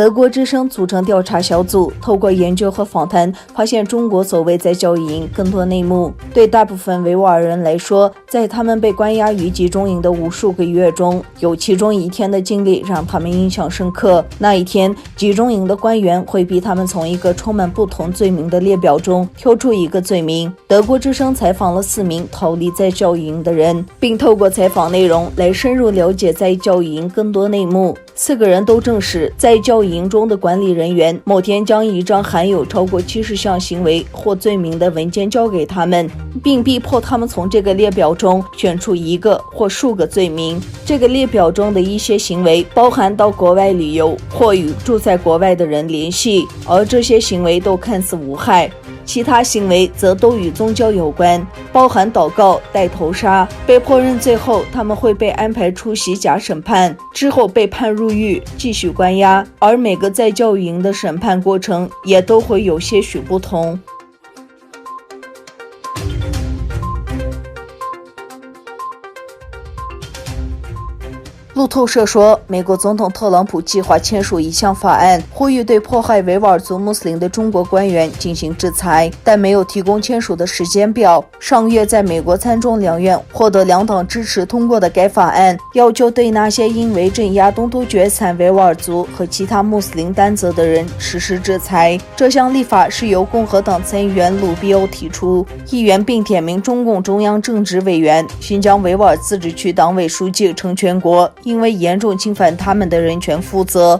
德国之声组成调查小组，透过研究和访谈，发现中国所谓在教育营更多内幕。对大部分维吾尔人来说，在他们被关押于集中营的无数个月中，有其中一天的经历让他们印象深刻。那一天，集中营的官员会逼他们从一个充满不同罪名的列表中挑出一个罪名。德国之声采访了4名逃离在教育营的人，并透过采访内容来深入了解在教育营更多内幕。4个人都证实，在教育营中的管理人员某天将一张含有超过70项行为或罪名的文件交给他们，并逼迫他们从这个列表中选出一个或数个罪名。这个列表中的一些行为包含到国外旅游或与住在国外的人联系，而这些行为都看似无害。其他行为则都与宗教有关，包含祷告、戴头纱。被迫认罪后，他们会被安排出席假审判，之后被判入狱，继续关押。而每个在教育营的审判过程也都会有些许不同。路透社说，美国总统特朗普计划签署一项法案，呼吁对迫害维吾尔族穆斯林的中国官员进行制裁，但没有提供签署的时间表。上月在美国参众两院获得2党支持通过的该法案，要求对那些因为镇压东突厥散维吾尔族和其他穆斯林担责的人实施制裁。这项立法是由共和党参议员鲁比欧提出，议员并点名中共中央政治委员、新疆维吾尔自治区党委书记成全国因为严重侵犯他们的人权负责。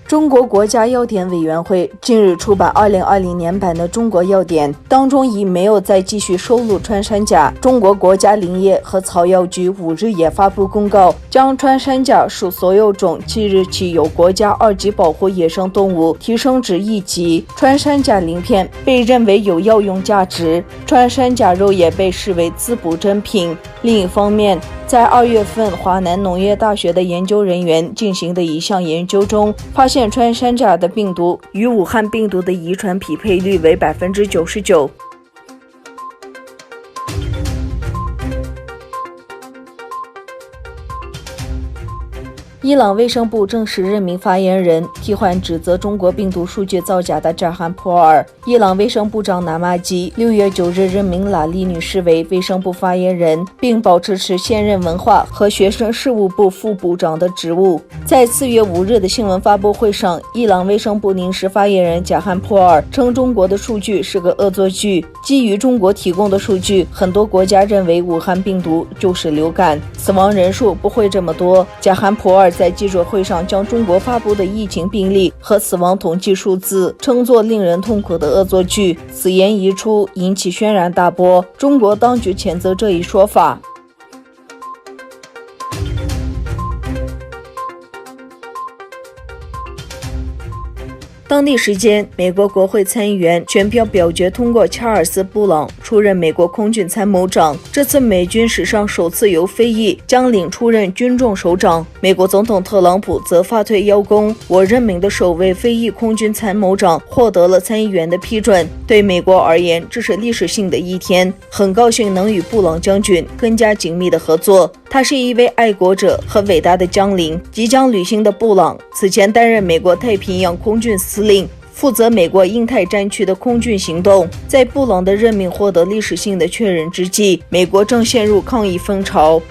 中国国家药典委员会近日出版2020年版的中国药典，当中以没有再继续收录穿山甲。中国国家林业和草药局5日也发布公告，将穿山甲属所有种即日起有国家2级保护野生动物提升至1级。穿山甲鳞片被认为有药用价值，穿山甲肉也被视为滋补珍品。另一方面，在2月份华南农业大学的研究人员进行的一项研究中，发现穿山甲的病毒与武汉病毒的遗传匹配率为 99%。伊朗卫生部正式任命发言人，替换指责中国病毒数据造假的扎罕普尔。伊朗卫生部长纳玛基6月9日任命拉利女士为卫生部发言人，并保持现任文化和学生事务部副部长的职务。在4月5日的新闻发布会上，伊朗卫生部临时发言人贾罕普尔称中国的数据是个恶作剧，基于中国提供的数据，很多国家认为武汉病毒就是流感，死亡人数不会这么多。贾罕普尔在记者会上将中国发布的疫情病例和死亡统计数字称作令人痛苦的恶作剧，此言一出，引起轩然大波。中国当局谴责这一说法。当地时间，美国国会参议员全票表决通过查尔斯·布朗出任美国空军参谋长。这次美军史上首次由非裔将领出任军众首长。美国总统特朗普则发推邀功，我任命的首位非裔空军参谋长获得了参议员的批准。对美国而言，这是历史性的一天，很高兴能与布朗将军更加紧密的合作。他是一位爱国者和伟大的将领。即将履新的布朗此前担任美国太平洋空军司令，负责美国印太战区的空军行动。在布朗的任命获得历史性的确认之际，美国正陷入抗议风潮。